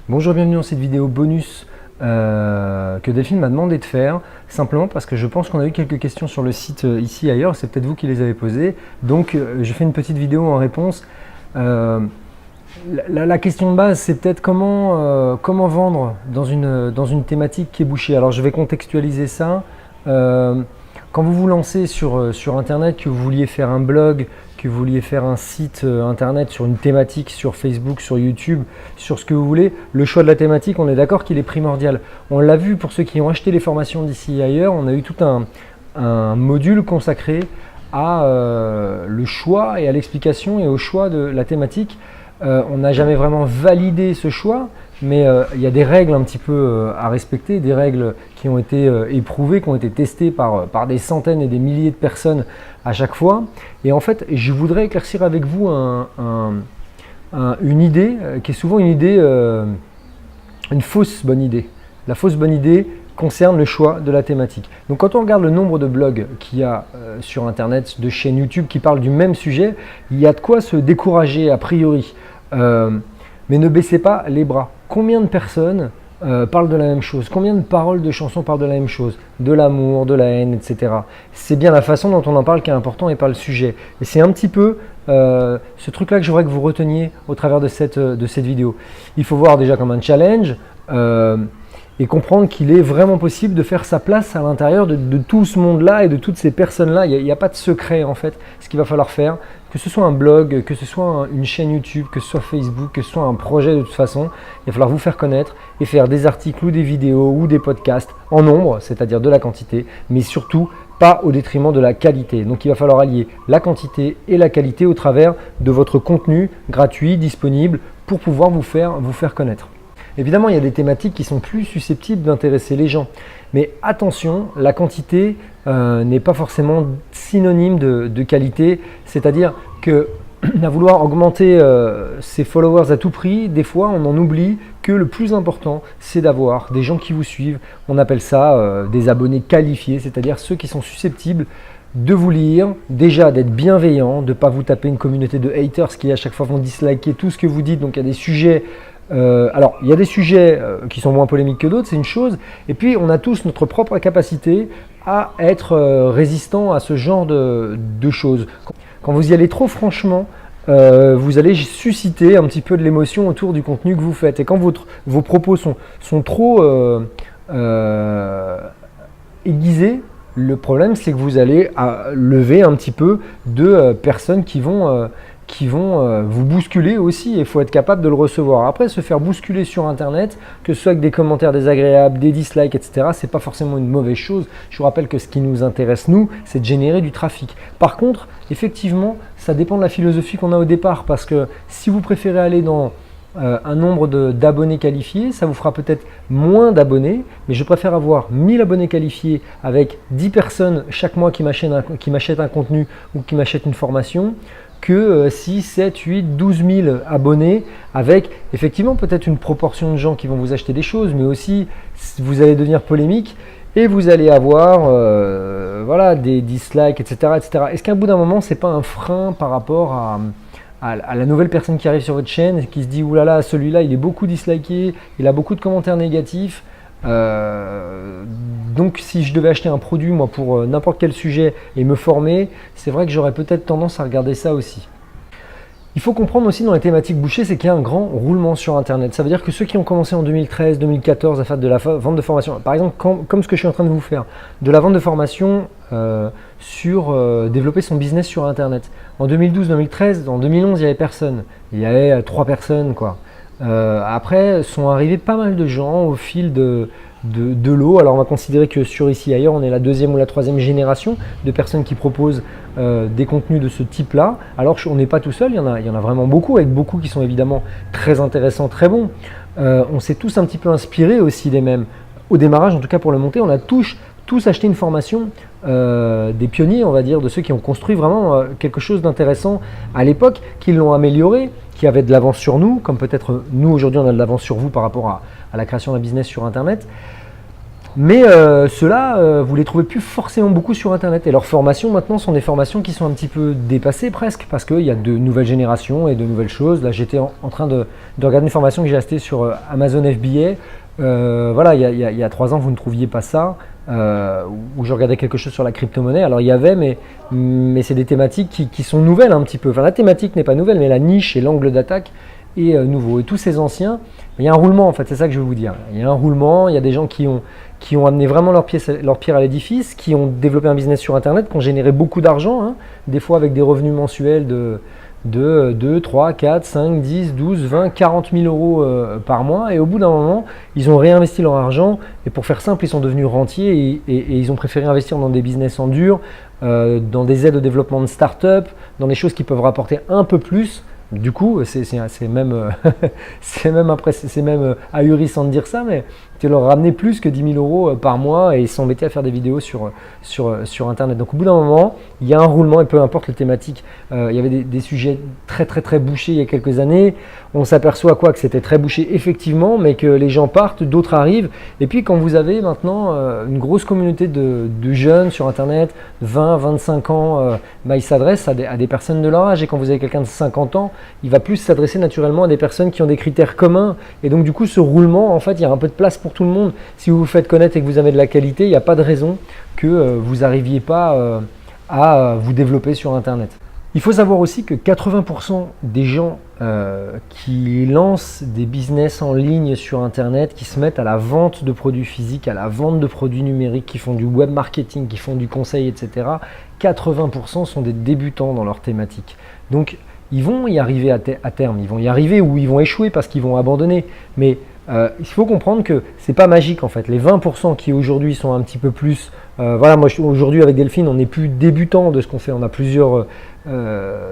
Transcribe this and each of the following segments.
Bonjour, bienvenue dans cette vidéo bonus que Delphine m'a demandé de faire, simplement parce que je pense qu'on a eu quelques questions sur le site ici et ailleurs, c'est peut-être vous qui les avez posées, donc je fais une petite vidéo en réponse. La question de base, c'est peut-être comment vendre dans une thématique qui est bouchée. Alors je vais contextualiser ça. Quand vous vous lancez sur Internet, que vous vouliez faire un blog, que vous vouliez faire un site Internet sur une thématique, sur Facebook, sur YouTube, sur ce que vous voulez, le choix de la thématique, on est d'accord qu'il est primordial. On l'a vu pour ceux qui ont acheté les formations d'ici et ailleurs, on a eu tout un module consacré à le choix et à l'explication et au choix de la thématique. On n'a jamais vraiment validé ce choix, mais il y a des règles un petit peu à respecter, des règles qui ont été éprouvées, qui ont été testées par des centaines et des milliers de personnes à chaque fois. Et en fait, je voudrais éclaircir avec vous une idée qui est souvent une idée, une fausse bonne idée. La fausse bonne idée concerne le choix de la thématique. Donc quand on regarde le nombre de blogs qu'il y a sur Internet, de chaînes YouTube qui parlent du même sujet, il y a de quoi se décourager a priori. Mais ne baissez pas les bras. Combien de personnes parlent de la même chose? Combien de paroles de chansons parlent de la même chose? De l'amour, de la haine, etc. C'est bien la façon dont on en parle qui est important et pas le sujet. Et c'est un petit peu ce truc-là que je voudrais que vous reteniez au travers de cette vidéo. Il faut voir déjà comme un challenge et comprendre qu'il est vraiment possible de faire sa place à l'intérieur de tout ce monde-là et de toutes ces personnes-là. Il n'y a pas de secret en fait. Ce qu'il va falloir faire, que ce soit un blog, que ce soit une chaîne YouTube, que ce soit Facebook, que ce soit un projet de toute façon, il va falloir vous faire connaître et faire des articles ou des vidéos ou des podcasts en nombre, c'est-à-dire de la quantité, mais surtout pas au détriment de la qualité. Donc il va falloir allier la quantité et la qualité au travers de votre contenu gratuit, disponible, pour pouvoir vous faire connaître. Évidemment, il y a des thématiques qui sont plus susceptibles d'intéresser les gens. Mais attention, la quantité n'est pas forcément synonyme de qualité. C'est-à-dire que à vouloir augmenter ses followers à tout prix, des fois on en oublie que le plus important, c'est d'avoir des gens qui vous suivent. On appelle ça des abonnés qualifiés, c'est-à-dire ceux qui sont susceptibles de vous lire, déjà d'être bienveillants, de ne pas vous taper une communauté de haters qui à chaque fois vont disliker tout ce que vous dites. Donc il y a des sujets... alors, il y a des sujets qui sont moins polémiques que d'autres, c'est une chose. Et puis, on a tous notre propre capacité à être résistant à ce genre de choses. Quand vous y allez trop franchement, vous allez susciter un petit peu de l'émotion autour du contenu que vous faites. Et quand vos propos sont trop aiguisés, le problème, c'est que vous allez lever un petit peu de personnes qui vont vous bousculer aussi, et il faut être capable de le recevoir. Après, se faire bousculer sur Internet, que ce soit avec des commentaires désagréables, des dislikes, etc., c'est pas forcément une mauvaise chose. Je vous rappelle que ce qui nous intéresse, nous, c'est de générer du trafic. Par contre, effectivement, ça dépend de la philosophie qu'on a au départ, parce que si vous préférez aller dans un nombre d'abonnés qualifiés, ça vous fera peut-être moins d'abonnés, mais je préfère avoir 1000 abonnés qualifiés avec 10 personnes chaque mois qui m'achètent un contenu ou qui m'achètent une formation, que 6, 7, 8, 12 000 abonnés avec effectivement peut-être une proportion de gens qui vont vous acheter des choses, mais aussi vous allez devenir polémique et vous allez avoir voilà, des dislikes, etc., etc. Est-ce qu'à bout d'un moment, c'est pas un frein par rapport à la nouvelle personne qui arrive sur votre chaîne et qui se dit « oulala, celui-là, il est beaucoup disliké, il a beaucoup de commentaires négatifs ». Donc si je devais acheter un produit moi pour n'importe quel sujet et me former, c'est vrai que j'aurais peut-être tendance à regarder ça aussi. Il faut comprendre aussi dans les thématiques bouchées, c'est qu'il y a un grand roulement sur Internet. Ça veut dire que ceux qui ont commencé en 2013, 2014 à faire de la vente de formation, par exemple comme ce que je suis en train de vous faire, de la vente de formation sur développer son business sur Internet. En 2012, 2013, en 2011, il n'y avait personne. Il y avait 3 personnes quoi. Après, sont arrivés pas mal de gens au fil de l'eau. Alors on va considérer que sur ici ailleurs, on est la 2e ou la 3e génération de personnes qui proposent des contenus de ce type-là. Alors on n'est pas tout seul, il y en a vraiment beaucoup, avec beaucoup qui sont évidemment très intéressants, très bons. On s'est tous un petit peu inspirés aussi des mêmes. Au démarrage, en tout cas pour le monter, on a tous acheté une formation des pionniers, on va dire, de ceux qui ont construit vraiment quelque chose d'intéressant à l'époque, qui l'ont amélioré, qui avaient de l'avance sur nous, comme peut-être nous aujourd'hui on a de l'avance sur vous par rapport à la création d'un business sur Internet. Mais ceux-là, vous les trouvez plus forcément beaucoup sur Internet. Et leurs formations maintenant sont des formations qui sont un petit peu dépassées presque, parce qu'il y a de nouvelles générations et de nouvelles choses. Là, j'étais en train de regarder une formation que j'ai achetée sur Amazon FBA. Voilà, il y a 3 ans, vous ne trouviez pas ça. Où je regardais quelque chose sur la crypto-monnaie. Alors il y avait, mais c'est des thématiques qui sont nouvelles un petit peu. Enfin, la thématique n'est pas nouvelle, mais la niche et l'angle d'attaque est nouveau. Et tous ces anciens, il y a un roulement en fait, c'est ça que je veux vous dire. Il y a un roulement, il y a des gens qui ont amené vraiment leur pierre à l'édifice, qui ont développé un business sur Internet, qui ont généré beaucoup d'argent, hein, des fois avec des revenus mensuels de 2, 3, 4, 5, 10, 12, 20, 40 000 euros par mois. Et au bout d'un moment, ils ont réinvesti leur argent. Et pour faire simple, ils sont devenus rentiers et ils ont préféré investir dans des business en dur, dans des aides au développement de start-up, dans des choses qui peuvent rapporter un peu plus. Du coup, c'est même, c'est même ahurissant de dire ça, mais tu leur ramener plus que 10 000 euros par mois et s'embêter à faire des vidéos sur Internet. Donc au bout d'un moment, il y a un roulement et peu importe les thématiques. Il y avait des sujets très bouchés il y a quelques années. On s'aperçoit que c'était très bouché effectivement, mais que les gens partent, d'autres arrivent. Et puis quand vous avez maintenant une grosse communauté de jeunes sur Internet, 20, 25 ans, ils s'adressent à des personnes de leur âge. Et quand vous avez quelqu'un de 50 ans, il va plus s'adresser naturellement à des personnes qui ont des critères communs. Et donc du coup, ce roulement, en fait, il y a un peu de place pour tout le monde. Si vous vous faites connaître et que vous avez de la qualité, il n'y a pas de raison que vous n'arriviez pas à vous développer sur Internet. Il faut savoir aussi que 80% des gens qui lancent des business en ligne sur Internet, qui se mettent à la vente de produits physiques, à la vente de produits numériques, qui font du web marketing, qui font du conseil, etc., 80% sont des débutants dans leur thématique. Donc, ils vont y arriver à terme, ils vont y arriver ou ils vont échouer parce qu'ils vont abandonner. Mais il faut comprendre que c'est pas magique en fait. Les 20% qui aujourd'hui sont un petit peu plus… voilà, moi aujourd'hui avec Delphine, on n'est plus débutant de ce qu'on fait. On a plusieurs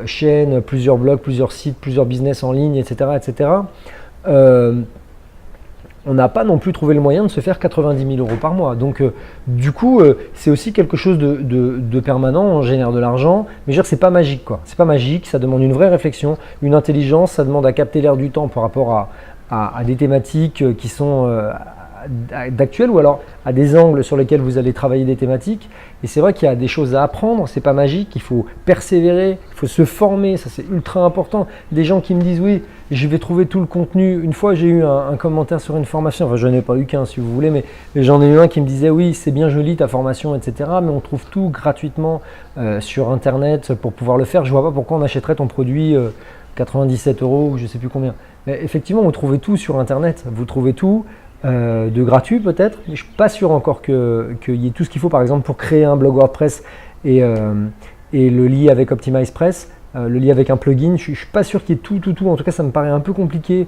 chaînes, plusieurs blogs, plusieurs sites, plusieurs business en ligne, etc. etc. On n'a pas non plus trouvé le moyen de se faire 90 000 euros par mois. Donc, du coup, c'est aussi quelque chose de permanent. On génère de l'argent, mais je veux dire, c'est pas magique, quoi. C'est pas magique. Ça demande une vraie réflexion, une intelligence. Ça demande à capter l'air du temps par rapport à des thématiques qui sont d'actuelles ou alors à des angles sur lesquels vous allez travailler des thématiques. Et c'est vrai qu'il y a des choses à apprendre. C'est pas magique. Il faut persévérer. Il faut se former. Ça, c'est ultra important. Des gens qui me disent oui, je vais trouver tout le contenu. Une fois, j'ai eu un commentaire sur une formation, enfin je n'en ai pas eu qu'un si vous voulez, mais j'en ai eu un qui me disait oui, c'est bien joli ta formation, etc. Mais on trouve tout gratuitement sur Internet pour pouvoir le faire. Je ne vois pas pourquoi on achèterait ton produit 97 euros ou je ne sais plus combien. Mais effectivement, vous trouvez tout sur Internet. Vous trouvez tout de gratuit peut-être. Mais je ne suis pas sûr encore qu'il y ait tout ce qu'il faut, par exemple, pour créer un blog WordPress et le lier avec OptimizePress. Le lier avec un plugin, je ne suis pas sûr qu'il y ait tout. En tout cas, ça me paraît un peu compliqué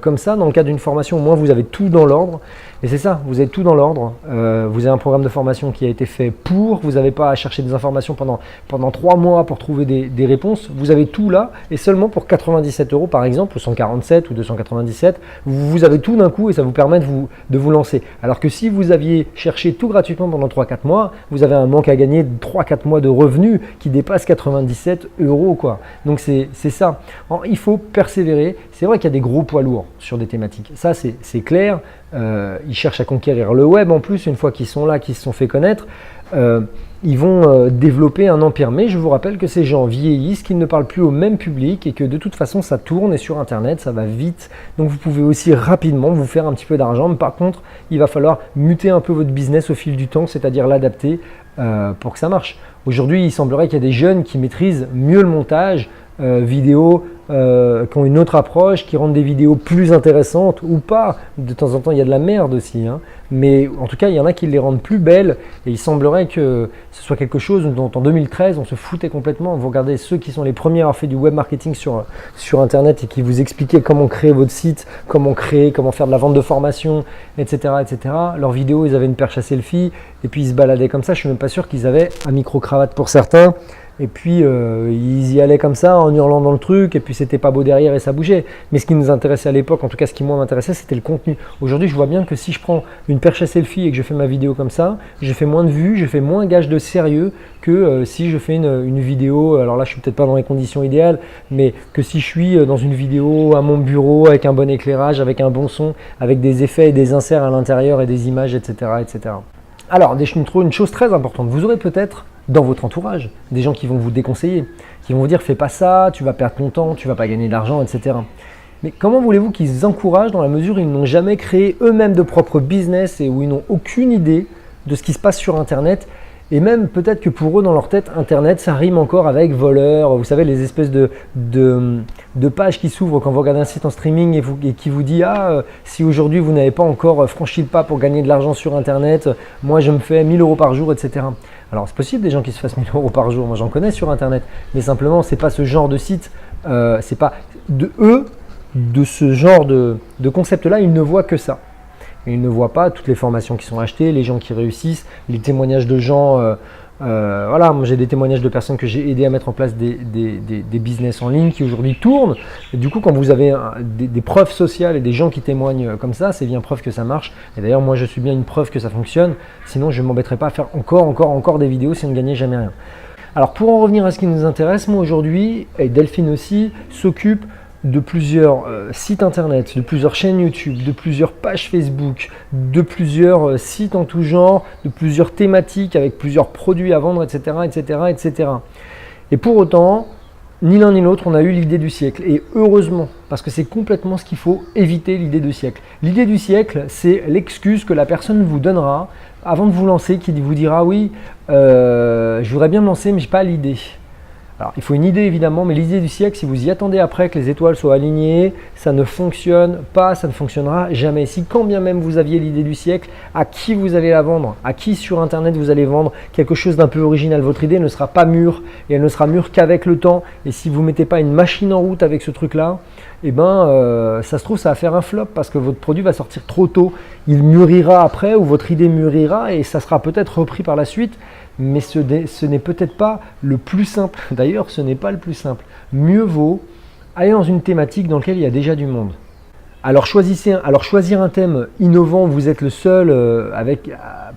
comme ça. Dans le cadre d'une formation, au moins, vous avez tout dans l'ordre. Et c'est ça, vous avez tout dans l'ordre. Vous avez un programme de formation qui a été fait pour. Vous n'avez pas à chercher des informations pendant 3 mois pour trouver des réponses. Vous avez tout là. Et seulement pour 97 euros, par exemple, ou 147 ou 297, vous avez tout d'un coup et ça vous permet de vous lancer. Alors que si vous aviez cherché tout gratuitement pendant 3-4 mois, vous avez un manque à gagner de 3-4 mois de revenus qui dépasse 97 euros, quoi. Donc c'est ça. Il faut persévérer. C'est vrai qu'il y a des gros poids lourds sur des thématiques. Ça, c'est clair. Ils cherchent à conquérir le web en plus, une fois qu'ils sont là, qu'ils se sont fait connaître. Ils vont développer un empire. Mais je vous rappelle que ces gens vieillissent, qu'ils ne parlent plus au même public et que de toute façon, ça tourne et sur Internet, ça va vite. Donc vous pouvez aussi rapidement vous faire un petit peu d'argent. Mais par contre, il va falloir muter un peu votre business au fil du temps, c'est-à-dire l'adapter pour que ça marche. Aujourd'hui, il semblerait qu'il y a des jeunes qui maîtrisent mieux le montage vidéo, qui ont une autre approche, qui rendent des vidéos plus intéressantes ou pas. De temps en temps, il y a de la merde aussi, hein. Mais en tout cas, il y en a qui les rendent plus belles et il semblerait que ce soit quelque chose dont en 2013, on se foutait complètement. Vous regardez ceux qui sont les premiers à avoir fait du web marketing sur Internet et qui vous expliquaient comment créer votre site, comment faire de la vente de formation, etc., etc. Leurs vidéos, ils avaient une perche à selfie et puis ils se baladaient comme ça. Je ne suis même pas sûr qu'ils avaient un micro-cravate pour certains. Et puis ils y allaient comme ça en hurlant dans le truc et puis puis c'était pas beau derrière et ça bougeait. Mais ce qui nous intéressait à l'époque, en tout cas ce qui moi m'intéressait, c'était le contenu. Aujourd'hui, je vois bien que si je prends une perche à selfie et que je fais ma vidéo comme ça, je fais moins de vues, je fais moins gage de sérieux que si je fais une vidéo, alors là je suis peut-être pas dans les conditions idéales, mais que si je suis dans une vidéo à mon bureau avec un bon éclairage, avec un bon son, avec des effets et des inserts à l'intérieur et des images, etc. etc. Alors, une chose très importante, vous aurez peut-être dans votre entourage des gens qui vont vous déconseiller, qui vont vous dire fais pas ça, tu vas perdre ton temps, tu vas pas gagner d'argent, etc. Mais comment voulez-vous qu'ils encouragent dans la mesure où ils n'ont jamais créé eux-mêmes de propre business et où ils n'ont aucune idée de ce qui se passe sur Internet? Et même peut-être que pour eux, dans leur tête, Internet, ça rime encore avec voleur. Vous savez, les espèces de pages qui s'ouvrent quand vous regardez un site en streaming et qui vous dit « Ah, si aujourd'hui vous n'avez pas encore franchi le pas pour gagner de l'argent sur Internet, moi je me fais 1000 € par jour, etc. » Alors c'est possible des gens qui se fassent 1000 € par jour, moi j'en connais sur Internet. Mais simplement, ce n'est pas ce genre de site, c'est pas de ce genre de concept-là, ils ne voient que ça. Et ils ne voient pas toutes les formations qui sont achetées, les gens qui réussissent, les témoignages de gens. Voilà, moi j'ai des témoignages de personnes que j'ai aidé à mettre en place des business en ligne qui aujourd'hui tournent. Et du coup, quand vous avez des preuves sociales et des gens qui témoignent comme ça, c'est bien preuve que ça marche. Et d'ailleurs, moi je suis bien une preuve que ça fonctionne. Sinon, je ne m'embêterai pas à faire encore des vidéos si on ne gagnait jamais rien. Alors pour en revenir à ce qui nous intéresse, moi aujourd'hui, et Delphine aussi, s'occupe de plusieurs sites internet, de plusieurs chaînes YouTube, de plusieurs pages Facebook, de plusieurs sites en tout genre, de plusieurs thématiques avec plusieurs produits à vendre, etc. etc., etc. Et pour autant, ni l'un ni l'autre, on a eu l'idée du siècle. Et heureusement, parce que c'est complètement ce qu'il faut éviter, l'idée du siècle. L'idée du siècle, c'est l'excuse que la personne vous donnera avant de vous lancer, qui vous dira « Oui, je voudrais bien me lancer, mais je n'ai pas l'idée ». Alors, il faut une idée évidemment, mais l'idée du siècle, si vous y attendez après que les étoiles soient alignées, ça ne fonctionne pas, ça ne fonctionnera jamais. Si quand bien même vous aviez l'idée du siècle, à qui vous allez la vendre? À qui sur Internet vous allez vendre quelque chose d'un peu original? Votre idée ne sera pas mûre et elle ne sera mûre qu'avec le temps. Et si vous ne mettez pas une machine en route avec ce truc-là, eh ben, ça se trouve, ça va faire un flop parce que votre produit va sortir trop tôt. Il mûrira après ou votre idée mûrira et ça sera peut-être repris par la suite. Mais ce n'est peut-être pas le plus simple. D'ailleurs, ce n'est pas le plus simple. Mieux vaut aller dans une thématique dans laquelle il y a déjà du monde. Alors choisir un thème innovant, vous êtes le seul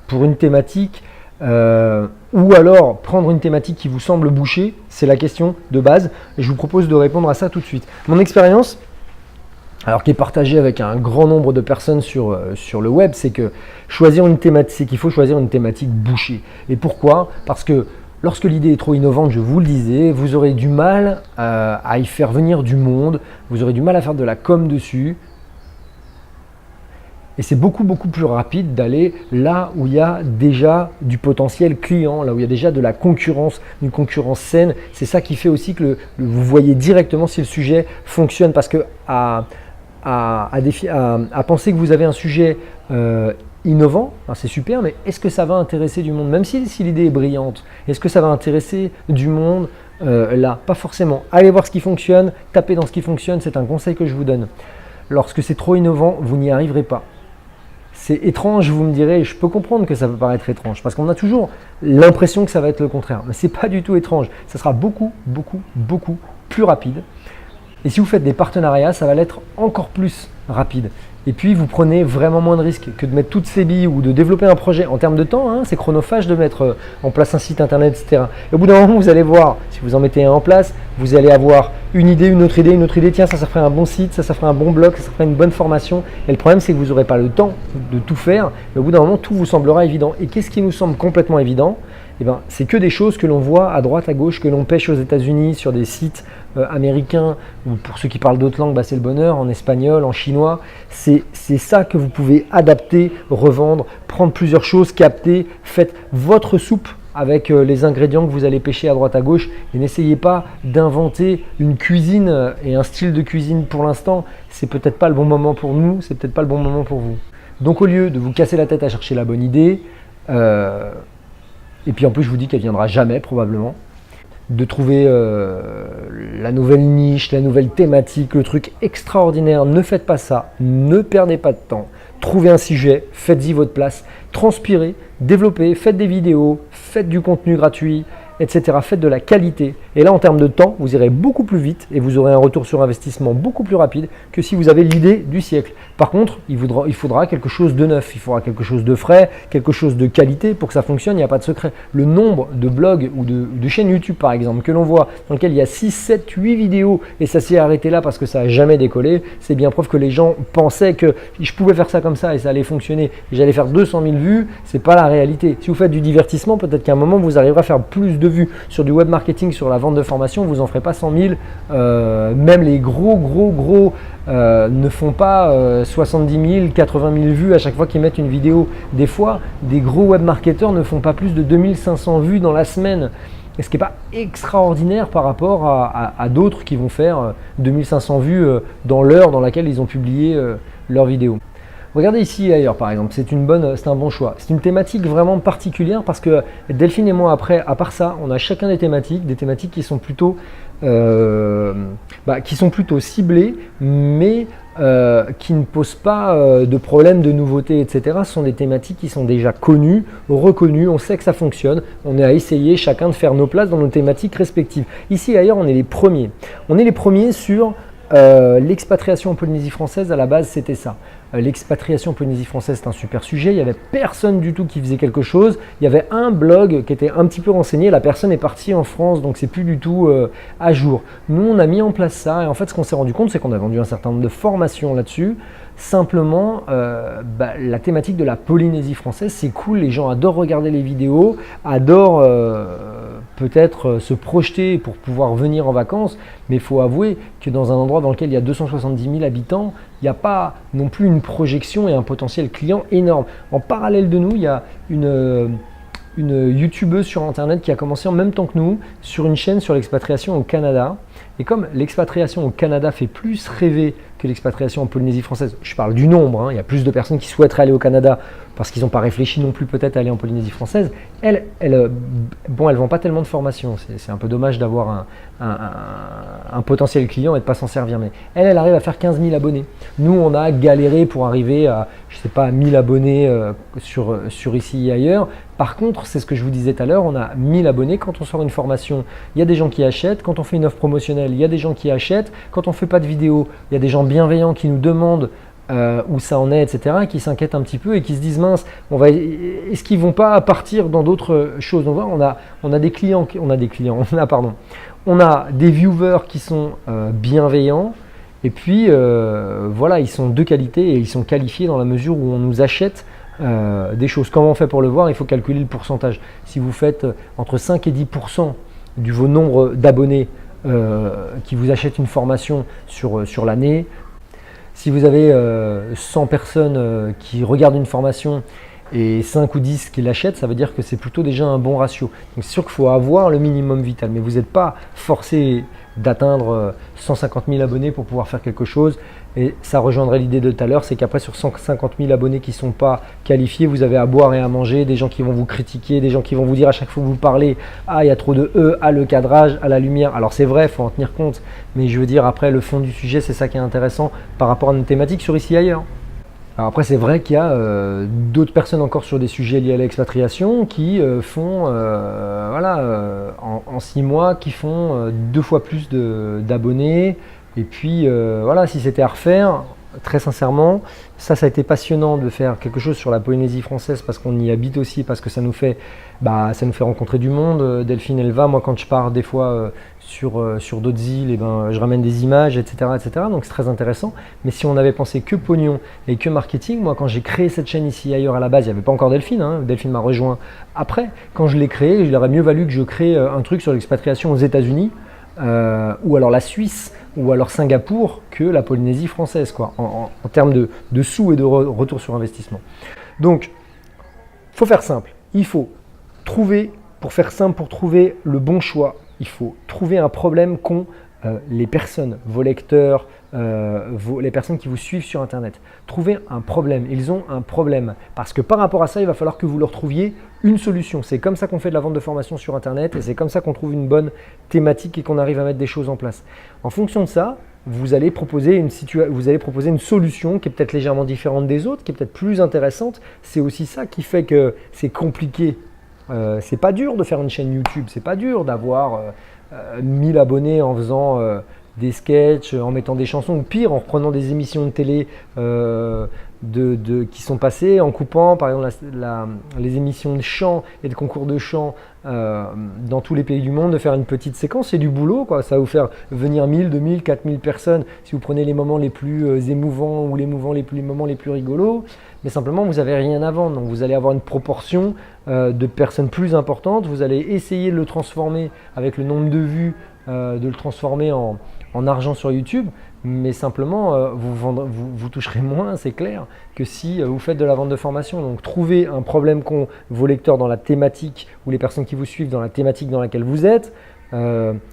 pour une thématique, ou alors prendre une thématique qui vous semble bouchée, c'est la question de base. Et je vous propose de répondre à ça tout de suite. Mon expérience, alors qui est partagée avec un grand nombre de personnes sur le web, c'est qu'il faut choisir une thématique bouchée. Et pourquoi? Parce que lorsque l'idée est trop innovante, je vous le disais, vous aurez du mal à y faire venir du monde, vous aurez du mal à faire de la com dessus. Et c'est beaucoup plus rapide d'aller là où il y a déjà du potentiel client, là où il y a déjà de la concurrence, une concurrence saine. C'est ça qui fait aussi que vous voyez directement si le sujet fonctionne. Parce que à penser que vous avez un sujet innovant, c'est super, mais est-ce que ça va intéresser du monde? Même si l'idée est brillante, est-ce que ça va intéresser du monde là? Pas forcément. Allez voir ce qui fonctionne, tapez dans ce qui fonctionne, c'est un conseil que je vous donne. Lorsque c'est trop innovant, vous n'y arriverez pas. C'est étrange, vous me direz, je peux comprendre que ça peut paraître étrange, parce qu'on a toujours l'impression que ça va être le contraire, mais ce n'est pas du tout étrange. Ça sera beaucoup plus rapide. Et si vous faites des partenariats, ça va l'être encore plus rapide. Et puis, vous prenez vraiment moins de risques que de mettre toutes ces billes ou de développer un projet en termes de temps. C'est chronophage de mettre en place un site internet, etc. Et au bout d'un moment, vous allez voir, si vous en mettez un en place, vous allez avoir une idée, une autre idée. Tiens, ça ferait un bon site, ça ferait un bon blog, ça ferait une bonne formation. Et le problème, c'est que vous n'aurez pas le temps de tout faire. Et au bout d'un moment, tout vous semblera évident. Et qu'est-ce qui nous semble complètement évident? C'est que des choses que l'on voit à droite, à gauche, que l'on pêche aux États-Unis sur des sites américains, ou pour ceux qui parlent d'autres langues, c'est le bonheur, en espagnol, en chinois. C'est ça que vous pouvez adapter, revendre, prendre plusieurs choses, capter, faites votre soupe avec les ingrédients que vous allez pêcher à droite à gauche et n'essayez pas d'inventer une cuisine et un style de cuisine pour l'instant. C'est peut-être pas le bon moment pour nous, c'est peut-être pas le bon moment pour vous. Donc au lieu de vous casser la tête à chercher la bonne idée, et puis en plus je vous dis qu'elle viendra jamais probablement, de trouver la nouvelle niche, la nouvelle thématique, le truc extraordinaire, ne faites pas ça, ne perdez pas de temps, trouvez un sujet, faites-y votre place, transpirez, développez, faites des vidéos, faites du contenu gratuit etc. Faites de la qualité. Et là, en termes de temps, vous irez beaucoup plus vite et vous aurez un retour sur investissement beaucoup plus rapide que si vous avez l'idée du siècle. Par contre, il faudra quelque chose de neuf, il faudra quelque chose de frais, quelque chose de qualité pour que ça fonctionne, il n'y a pas de secret. Le nombre de blogs ou de chaînes YouTube, par exemple, que l'on voit, dans lequel il y a 6, 7, 8 vidéos et ça s'est arrêté là parce que ça n'a jamais décollé, c'est bien preuve que les gens pensaient que je pouvais faire ça comme ça et ça allait fonctionner et j'allais faire 200 000 vues. C'est pas la réalité. Si vous faites du divertissement, peut-être qu'à un moment vous arriverez à faire plus de vues. Sur du web marketing, sur la vente de formation, vous en ferez pas 100 000. Même les gros ne font pas 70 000, 80 000 vues à chaque fois qu'ils mettent une vidéo. Des fois, des gros web marketeurs ne font pas plus de 2500 vues dans la semaine. Et ce qui n'est pas extraordinaire par rapport à d'autres qui vont faire 2500 vues dans l'heure dans laquelle ils ont publié leur vidéo. Regardez ici et ailleurs par exemple, c'est un bon choix. C'est une thématique vraiment particulière parce que Delphine et moi après, à part ça, on a chacun des thématiques qui sont plutôt ciblées, mais qui ne posent pas de problème de nouveauté, etc. Ce sont des thématiques qui sont déjà connues, reconnues, on sait que ça fonctionne. On est à essayer chacun de faire nos places dans nos thématiques respectives. Ici et ailleurs, on est les premiers. On est les premiers sur l'expatriation en Polynésie française. À la base, c'était ça. L'expatriation en Polynésie française, c'est un super sujet. Il n'y avait personne du tout qui faisait quelque chose. Il y avait un blog qui était un petit peu renseigné. La personne est partie en France, donc c'est plus du tout à jour. Nous, on a mis en place ça. Et en fait, ce qu'on s'est rendu compte, c'est qu'on a vendu un certain nombre de formations là-dessus. Simplement, la thématique de la Polynésie française, c'est cool. Les gens adorent regarder les vidéos, adorent peut-être se projeter pour pouvoir venir en vacances, mais il faut avouer que dans un endroit dans lequel il y a 270 000 habitants, il n'y a pas non plus une projection et un potentiel client énorme. En parallèle de nous, il y a une youtubeuse sur internet qui a commencé en même temps que nous sur une chaîne sur l'expatriation au Canada. Et comme l'expatriation au Canada fait plus rêver que l'expatriation en Polynésie française, je parle du nombre, il y a plus de personnes qui souhaiteraient aller au Canada parce qu'ils n'ont pas réfléchi non plus peut-être à aller en Polynésie française, elle vend pas tellement de formations. C'est un peu dommage d'avoir un potentiel client et de ne pas s'en servir. Mais elle arrive à faire 15 000 abonnés. Nous, on a galéré pour arriver à, je sais pas, 1000 abonnés sur ici et ailleurs. Par contre, c'est ce que je vous disais tout à l'heure, on a 1000 abonnés. Quand on sort une formation, il y a des gens qui achètent. Quand on fait une offre promotionnelle, il y a des gens qui achètent. Quand on ne fait pas de vidéo, il y a des gens bienveillants qui nous demandent où ça en est, etc., qui s'inquiètent un petit peu et qui se disent mince, est-ce qu'ils vont pas partir dans d'autres choses? Donc voilà, on a des viewers qui sont bienveillants et puis voilà, ils sont de qualité et ils sont qualifiés dans la mesure où on nous achète des choses. Comment on fait pour le voir? Il faut calculer le pourcentage. Si vous faites entre 5 et 10% de vos nombres d'abonnés qui vous achètent une formation sur l'année, si vous avez 100 personnes qui regardent une formation et 5 ou 10 qui l'achètent, ça veut dire que c'est plutôt déjà un bon ratio. Donc c'est sûr qu'il faut avoir le minimum vital, mais vous n'êtes pas forcé d'atteindre 150 000 abonnés pour pouvoir faire quelque chose. Et ça rejoindrait l'idée de tout à l'heure, c'est qu'après sur 150 000 abonnés qui ne sont pas qualifiés, vous avez à boire et à manger, des gens qui vont vous critiquer, des gens qui vont vous dire à chaque fois que vous parlez « Ah, il y a trop de E, ah, le cadrage, ah, la lumière ». Alors c'est vrai, il faut en tenir compte, mais je veux dire après le fond du sujet, c'est ça qui est intéressant par rapport à une thématique sur ici et ailleurs. Alors après, c'est vrai qu'il y a d'autres personnes encore sur des sujets liés à l'expatriation qui font, en 6 mois, qui font 2 fois plus d'abonnés. Et puis, voilà, si c'était à refaire, très sincèrement, ça a été passionnant de faire quelque chose sur la Polynésie française parce qu'on y habite aussi, parce que ça nous fait rencontrer du monde. Delphine, elle va. Moi, quand je pars des fois sur d'autres îles, je ramène des images, etc., etc. Donc c'est très intéressant. Mais si on avait pensé que pognon et que marketing, moi quand j'ai créé cette chaîne ici et ailleurs à la base, il n'y avait pas encore Delphine. Delphine m'a rejoint après. Quand je l'ai créé, il aurait mieux valu que je crée un truc sur l'expatriation aux États-Unis ou alors la Suisse ou alors Singapour que la Polynésie française, quoi, en termes de sous et de retour sur investissement. Donc, il faut faire simple. Il faut trouver, pour faire simple, pour trouver le bon choix, il faut trouver un problème qu'ont les personnes, vos lecteurs, les personnes qui vous suivent sur Internet. Trouvez un problème. Ils ont un problème. Parce que par rapport à ça, il va falloir que vous leur trouviez une solution. C'est comme ça qu'on fait de la vente de formation sur Internet et c'est comme ça qu'on trouve une bonne thématique et qu'on arrive à mettre des choses en place. En fonction de ça, vous allez proposer une solution qui est peut-être légèrement différente des autres, qui est peut-être plus intéressante. C'est aussi ça qui fait que c'est compliqué C'est pas dur de faire une chaîne YouTube, c'est pas dur d'avoir 1000 abonnés en faisant des sketchs, en mettant des chansons, ou pire, en reprenant des émissions de télé qui sont passées, en coupant par exemple les émissions de chant et de concours de chant dans tous les pays du monde, de faire une petite séquence. C'est du boulot, quoi. Ça va vous faire venir 1000, 2000, 4000 personnes si vous prenez les moments les plus émouvants ou les moments les plus rigolos. Mais simplement, vous n'avez rien à vendre. Donc vous allez avoir une proportion de personnes plus importantes. Vous allez essayer de le transformer avec le nombre de vues, de le transformer en argent sur YouTube, mais simplement vous toucherez moins, c'est clair, que si vous faites de la vente de formation. Donc trouvez un problème qu'ont vos lecteurs dans la thématique ou les personnes qui vous suivent dans la thématique dans laquelle vous êtes.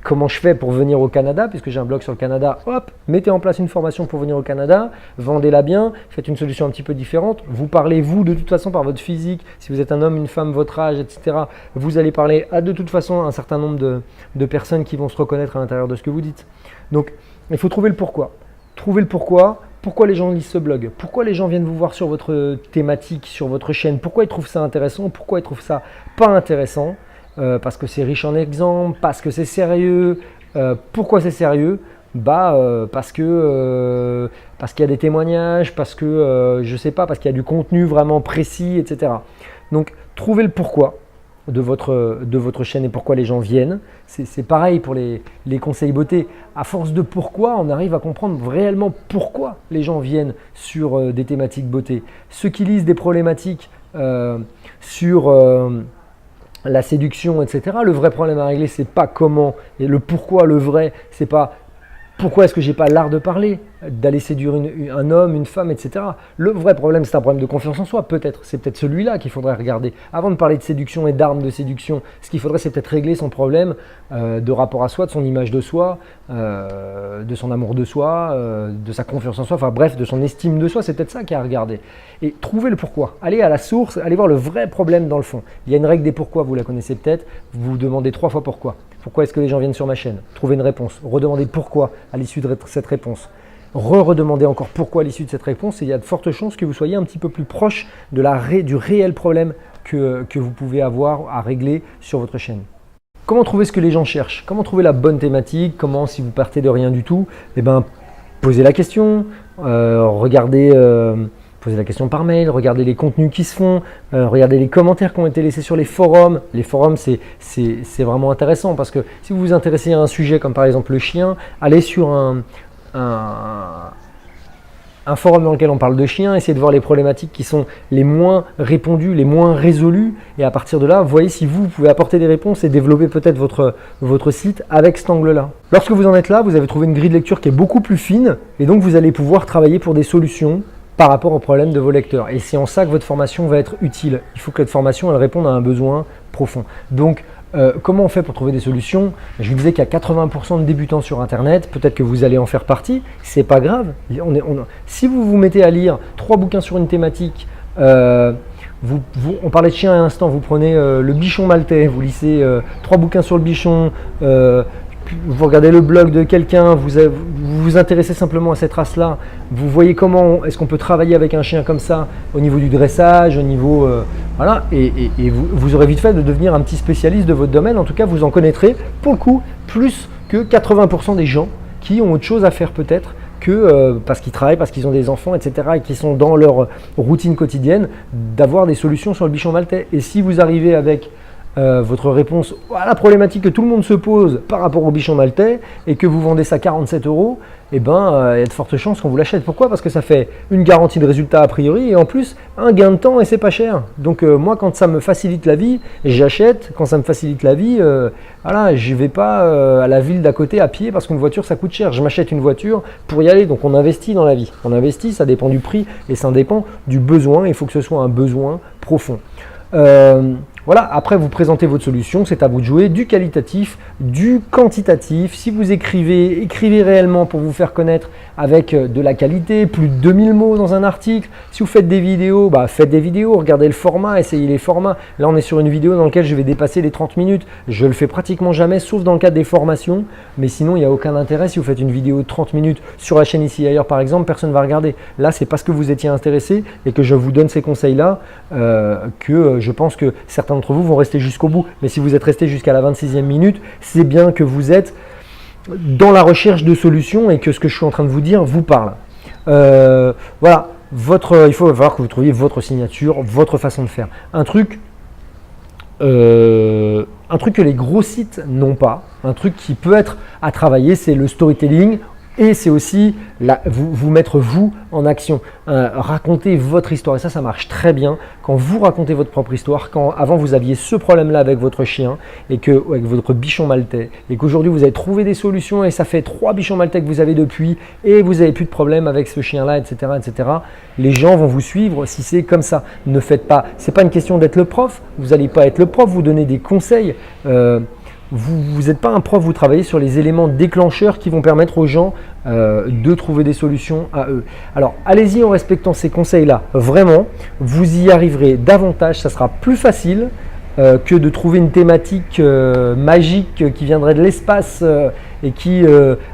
Comment je fais pour venir au Canada, puisque j'ai un blog sur le Canada, hop, mettez en place une formation pour venir au Canada, vendez-la bien, faites une solution un petit peu différente, vous parlez vous de toute façon par votre physique, si vous êtes un homme, une femme, votre âge, etc., vous allez parler à de toute façon un certain nombre de personnes qui vont se reconnaître à l'intérieur de ce que vous dites. Donc il faut trouver le pourquoi. Trouver le pourquoi les gens lisent ce blog, pourquoi les gens viennent vous voir sur votre thématique, sur votre chaîne, pourquoi ils trouvent ça intéressant, pourquoi ils trouvent ça pas intéressant. Parce que c'est riche en exemples, parce que c'est sérieux. Pourquoi c'est sérieux? Parce qu'il y a des témoignages, parce que je sais pas, parce qu'il y a du contenu vraiment précis, etc. Donc trouvez le pourquoi de votre chaîne et pourquoi les gens viennent. C'est pareil pour les conseils beauté. À force de pourquoi, on arrive à comprendre réellement pourquoi les gens viennent sur des thématiques beauté. Ceux qui lisent des problématiques sur la séduction, etc. Le vrai problème à régler, c'est pas comment, et le pourquoi, le vrai, c'est pas pourquoi est-ce que j'ai pas l'art de parler, d'aller séduire un homme, une femme, etc. Le vrai problème, c'est un problème de confiance en soi, peut-être. C'est peut-être celui-là qu'il faudrait regarder. Avant de parler de séduction et d'armes de séduction, ce qu'il faudrait, c'est peut-être régler son problème de rapport à soi, de son image de soi, de son amour de soi, de sa confiance en soi, enfin bref, de son estime de soi. C'est peut-être ça qu'il y a à regarder. Et trouver le pourquoi. Allez à la source, allez voir le vrai problème dans le fond. Il y a une règle des pourquoi, vous la connaissez peut-être. Vous vous demandez 3 fois pourquoi. Pourquoi est-ce que les gens viennent sur ma chaîne? Trouvez une réponse. Redemandez pourquoi à l'issue de cette réponse. Redemandez encore pourquoi à l'issue de cette réponse, et il y a de fortes chances que vous soyez un petit peu plus proche du réel problème que vous pouvez avoir à régler sur votre chaîne. Comment trouver ce que les gens cherchent? Comment trouver la bonne thématique? Comment, si vous partez de rien du tout, posez la question, posez la question par mail, regardez les contenus qui se font, regardez les commentaires qui ont été laissés sur les forums. Les forums, c'est vraiment intéressant parce que si vous vous intéressez à un sujet comme par exemple le chien, allez sur un forum dans lequel on parle de chiens, essayez de voir les problématiques qui sont les moins répondues, les moins résolues, et à partir de là, voyez si vous pouvez apporter des réponses et développer peut-être votre site avec cet angle-là. Lorsque vous en êtes là, vous avez trouvé une grille de lecture qui est beaucoup plus fine, et donc vous allez pouvoir travailler pour des solutions par rapport aux problèmes de vos lecteurs. Et c'est en ça que votre formation va être utile. Il faut que votre formation elle réponde à un besoin profond. Donc, comment on fait pour trouver des solutions? Je vous disais qu'il y a 80% de débutants sur Internet. Peut-être que vous allez en faire partie. C'est pas grave. Si vous vous mettez à lire 3 bouquins sur une thématique, on parlait de chien à l'instant, vous prenez le bichon maltais, vous lisez 3 bouquins sur le bichon, vous regardez le blog de quelqu'un, vous vous intéressez simplement à cette race-là, vous voyez comment est-ce qu'on peut travailler avec un chien comme ça au niveau du dressage, au niveau voilà, et vous aurez vite fait de devenir un petit spécialiste de votre domaine. En tout cas, vous en connaîtrez pour le coup plus que 80% des gens qui ont autre chose à faire peut-être que parce qu'ils travaillent, parce qu'ils ont des enfants, etc. et qui sont dans leur routine quotidienne, d'avoir des solutions sur le bichon maltais. Et si vous arrivez avec votre réponse à la problématique que tout le monde se pose par rapport au bichon maltais et que vous vendez ça 47 €, il y a de fortes chances qu'on vous l'achète. Pourquoi? Parce que ça fait une garantie de résultat a priori et en plus un gain de temps et c'est pas cher. Donc moi quand ça me facilite la vie, j'achète. Quand ça me facilite la vie, voilà, je vais pas à la ville d'à côté à pied parce qu'une voiture ça coûte cher. Je m'achète une voiture pour y aller. Donc on investit dans la vie. On investit, ça dépend du prix et ça dépend du besoin. Il faut que ce soit un besoin profond. Voilà, après vous présentez votre solution, c'est à vous de jouer, du qualitatif, du quantitatif. Si vous écrivez réellement pour vous faire connaître avec de la qualité, plus de 2000 mots dans un article. Si vous faites des vidéos, faites des vidéos, regardez le format, essayez les formats. Là, on est sur une vidéo dans laquelle je vais dépasser les 30 minutes. Je le fais pratiquement jamais, sauf dans le cadre des formations. Mais sinon, il n'y a aucun intérêt. Si vous faites une vidéo de 30 minutes sur la chaîne Ici et Ailleurs, par exemple, personne ne va regarder. Là, c'est parce que vous étiez intéressé et que je vous donne ces conseils-là que je pense que certains d'entre vous vont rester jusqu'au bout. Mais si vous êtes resté jusqu'à la 26e minute, c'est bien que vous êtes dans la recherche de solutions et que ce que je suis en train de vous dire vous parle. Voilà, il faut voir que vous trouviez votre signature, votre façon de faire. Un truc que les gros sites n'ont pas, un truc qui peut être à travailler, c'est le storytelling. Et c'est aussi vous mettre vous en action, raconter votre histoire. Et ça marche très bien quand vous racontez votre propre histoire. Quand avant vous aviez ce problème-là avec votre chien et avec votre bichon maltais et qu'aujourd'hui vous avez trouvé des solutions et ça fait 3 bichons maltais que vous avez depuis et vous n'avez plus de problème avec ce chien-là, etc., etc. Les gens vont vous suivre si c'est comme ça. Ne faites pas. C'est pas une question d'être le prof. Vous n'allez pas être le prof. Vous donnez des conseils. Vous n'êtes pas un prof, vous travaillez sur les éléments déclencheurs qui vont permettre aux gens de trouver des solutions à eux. Alors, allez-y en respectant ces conseils-là. Vraiment, vous y arriverez davantage. Ça sera plus facile que de trouver une thématique magique qui viendrait de l'espace et qui,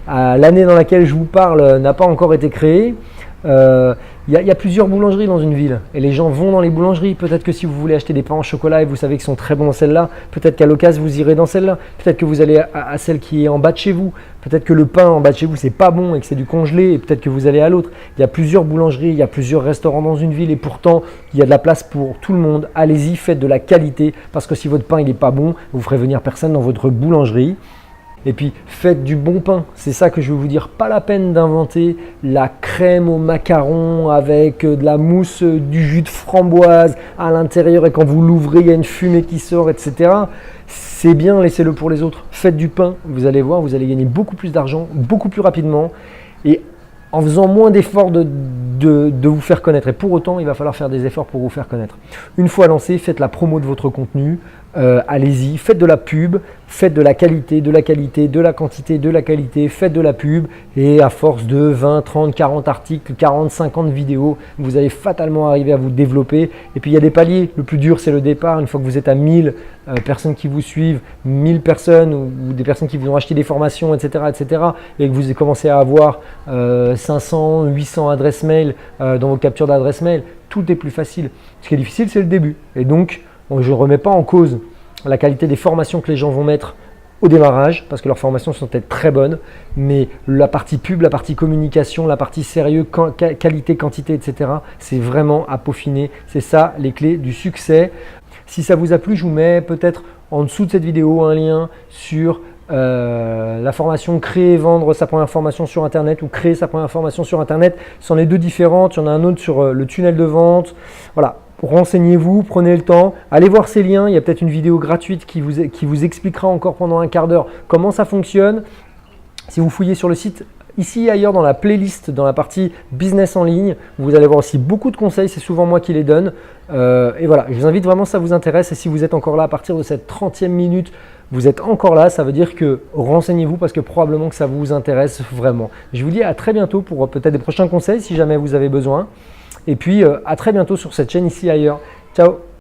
à l'année dans laquelle je vous parle, n'a pas encore été créée. Il y a plusieurs boulangeries dans une ville et les gens vont dans les boulangeries. Peut-être que si vous voulez acheter des pains au chocolat et vous savez qu'ils sont très bons dans celle-là, peut-être qu'à l'occasion vous irez dans celle-là. Peut-être que vous allez à celle qui est en bas de chez vous. Peut-être que le pain en bas de chez vous c'est pas bon et que c'est du congelé et peut-être que vous allez à l'autre. Il y a plusieurs boulangeries, il y a plusieurs restaurants dans une ville et pourtant il y a de la place pour tout le monde. Allez-y, faites de la qualité parce que si votre pain il n'est pas bon, vous ferez venir personne dans votre boulangerie. Et puis faites du bon pain, c'est ça que je veux vous dire. Pas la peine d'inventer la crème au macaron avec de la mousse, du jus de framboise à l'intérieur et quand vous l'ouvrez il y a une fumée qui sort, etc. C'est bien, laissez-le pour les autres. Faites du pain, vous allez voir, vous allez gagner beaucoup plus d'argent, beaucoup plus rapidement et en faisant moins d'efforts de vous faire connaître. Et pour autant, il va falloir faire des efforts pour vous faire connaître. Une fois lancé, faites la promo de votre contenu. Allez-y, faites de la pub, faites de la qualité, de la qualité, de la quantité, de la qualité, faites de la pub et à force de 20, 30, 40 articles, 40, 50 vidéos, vous allez fatalement arriver à vous développer. Et puis il y a des paliers, le plus dur c'est le départ, une fois que vous êtes à 1000 personnes qui vous suivent, 1000 personnes ou des personnes qui vous ont acheté des formations, etc., etc. et que vous commencez à avoir 500, 800 adresses mail dans vos captures d'adresses mail, tout est plus facile. Ce qui est difficile c'est le début et donc je ne remets pas en cause la qualité des formations que les gens vont mettre au démarrage parce que leurs formations sont peut-être très bonnes, mais la partie pub, la partie communication, la partie sérieux, qualité, quantité, etc. c'est vraiment à peaufiner. C'est ça les clés du succès. Si ça vous a plu, je vous mets peut-être en dessous de cette vidéo un lien sur la formation créer et vendre sa première formation sur internet ou créer sa première formation sur internet. Ce sont les deux différentes. Il y en a un autre sur le tunnel de vente. Voilà. Renseignez-vous, prenez le temps, allez voir ces liens, il y a peut-être une vidéo gratuite qui vous expliquera encore pendant un quart d'heure comment ça fonctionne. Si vous fouillez sur le site Ici et Ailleurs dans la playlist, dans la partie business en ligne, vous allez voir aussi beaucoup de conseils, c'est souvent moi qui les donne. Et voilà, je vous invite vraiment si ça vous intéresse et si vous êtes encore là à partir de cette 30e minute, vous êtes encore là, ça veut dire que renseignez-vous parce que probablement que ça vous intéresse vraiment. Je vous dis à très bientôt pour peut-être des prochains conseils si jamais vous avez besoin. Et puis à très bientôt sur cette chaîne Ici et Ailleurs. Ciao!